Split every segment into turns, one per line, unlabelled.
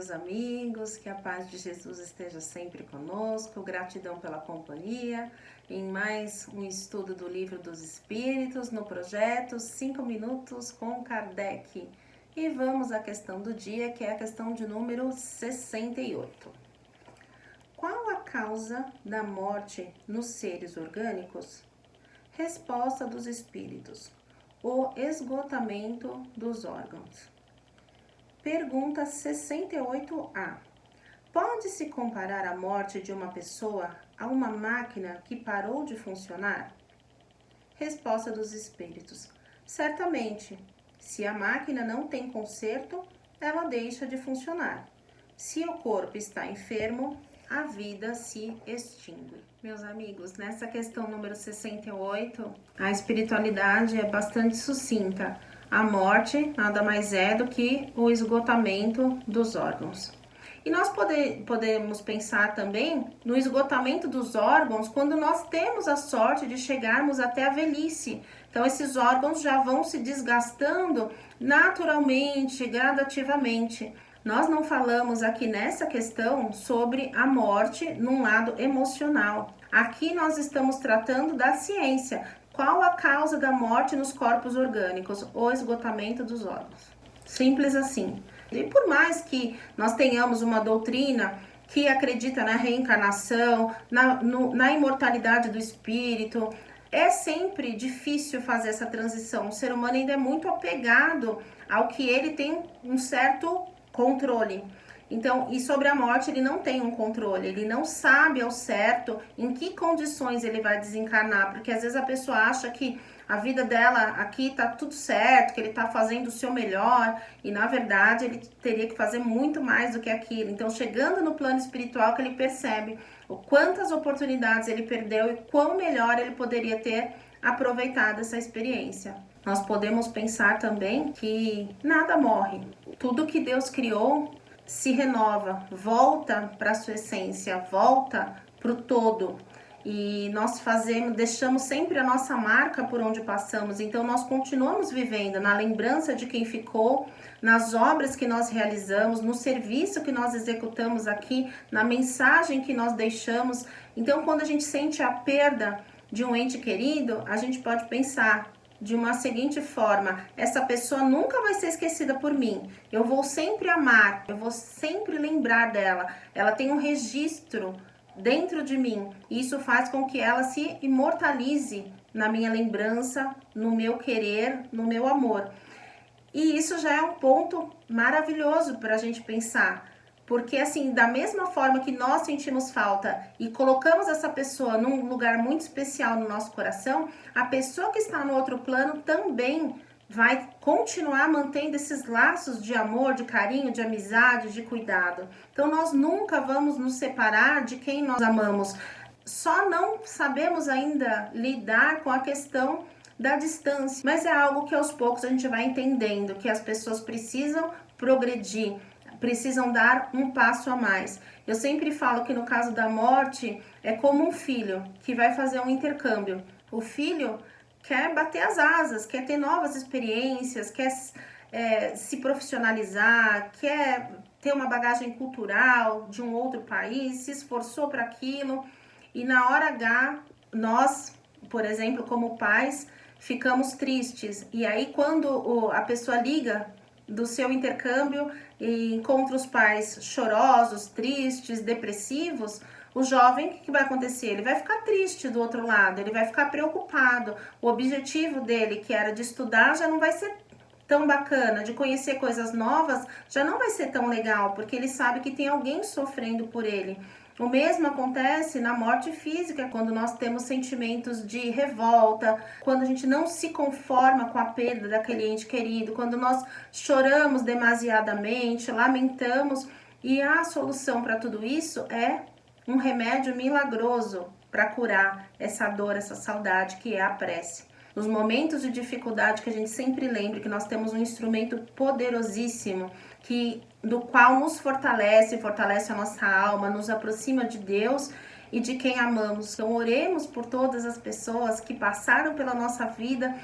meus amigos, que a paz de Jesus esteja sempre conosco, gratidão pela companhia, em mais um estudo do Livro dos Espíritos, no projeto 5 Minutos com Kardec. E vamos à questão do dia, que é a questão de número 68. Qual a causa da morte nos seres orgânicos? Resposta dos Espíritos: o esgotamento dos órgãos. Pergunta 68A. Pode-se comparar a morte de uma pessoa a uma máquina que parou de funcionar? Resposta dos Espíritos: certamente. Se a máquina não tem conserto, ela deixa de funcionar. Se o corpo está enfermo, a vida se extingue. Meus amigos, nessa questão número 68, a espiritualidade é bastante sucinta. A morte nada mais é do que o esgotamento dos órgãos. E nós podemos pensar também no esgotamento dos órgãos quando nós temos a sorte de chegarmos até a velhice. Então, esses órgãos já vão se desgastando naturalmente, gradativamente. Nós não falamos aqui nessa questão sobre a morte num lado emocional. Aqui nós estamos tratando da ciência. Qual a causa da morte nos corpos orgânicos? O esgotamento dos órgãos. Simples assim. E por mais que nós tenhamos uma doutrina que acredita na reencarnação, na imortalidade do espírito, é sempre difícil fazer essa transição. O ser humano ainda é muito apegado ao que ele tem um certo controle. Então, e sobre a morte ele não tem um controle, ele não sabe ao certo em que condições ele vai desencarnar, porque às vezes a pessoa acha que a vida dela aqui tá tudo certo, que ele tá fazendo o seu melhor, e na verdade ele teria que fazer muito mais do que aquilo. Então, chegando no plano espiritual que ele percebe o quantas oportunidades ele perdeu e quão melhor ele poderia ter aproveitado essa experiência. Nós podemos pensar também que nada morre. Tudo que Deus criou se renova, volta para a sua essência, volta para o todo. E nós deixamos sempre a nossa marca por onde passamos. Então nós continuamos vivendo na lembrança de quem ficou, nas obras que nós realizamos, no serviço que nós executamos aqui, na mensagem que nós deixamos. Então quando a gente sente a perda de um ente querido, a gente pode pensar de uma seguinte forma: essa pessoa nunca vai ser esquecida por mim, eu vou sempre amar, eu vou sempre lembrar dela, ela tem um registro dentro de mim, e isso faz com que ela se imortalize na minha lembrança, no meu querer, no meu amor. E isso já é um ponto maravilhoso para a gente pensar. Porque assim, da mesma forma que nós sentimos falta e colocamos essa pessoa num lugar muito especial no nosso coração, a pessoa que está no outro plano também vai continuar mantendo esses laços de amor, de carinho, de amizade, de cuidado. Então nós nunca vamos nos separar de quem nós amamos. Só não sabemos ainda lidar com a questão da distância, mas é algo que aos poucos a gente vai entendendo, que as pessoas precisam progredir, precisam dar um passo a mais. Eu sempre falo que no caso da morte é como um filho que vai fazer um intercâmbio. O filho quer bater as asas, quer ter novas experiências, quer se profissionalizar, quer ter uma bagagem cultural de um outro país, se esforçou para aquilo, e na hora H, nós, por exemplo, como pais, ficamos tristes. E aí quando a pessoa liga do seu intercâmbio e encontra os pais chorosos, tristes, depressivos, o jovem, o que vai acontecer? Ele vai ficar triste do outro lado, ele vai ficar preocupado. O objetivo dele, que era de estudar, já não vai ser tão bacana, de conhecer coisas novas, já não vai ser tão legal, porque ele sabe que tem alguém sofrendo por ele. O mesmo acontece na morte física, quando nós temos sentimentos de revolta, quando a gente não se conforma com a perda daquele ente querido, quando nós choramos demasiadamente, lamentamos, e a solução para tudo isso é um remédio milagroso para curar essa dor, essa saudade, que é a prece. Nos momentos de dificuldade, que a gente sempre lembre que nós temos um instrumento poderosíssimo, do qual nos fortalece a nossa alma, nos aproxima de Deus e de quem amamos. Então oremos por todas as pessoas que passaram pela nossa vida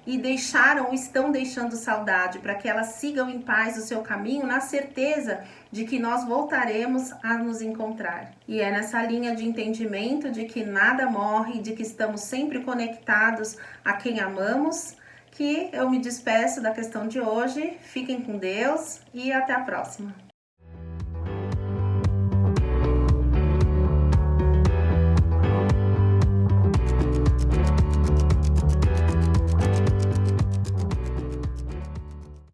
e deixaram ou estão deixando saudade, para que elas sigam em paz o seu caminho, na certeza de que nós voltaremos a nos encontrar. E é nessa linha de entendimento de que nada morre, de que estamos sempre conectados a quem amamos, que eu me despeço da questão de hoje. Fiquem com Deus e até a próxima.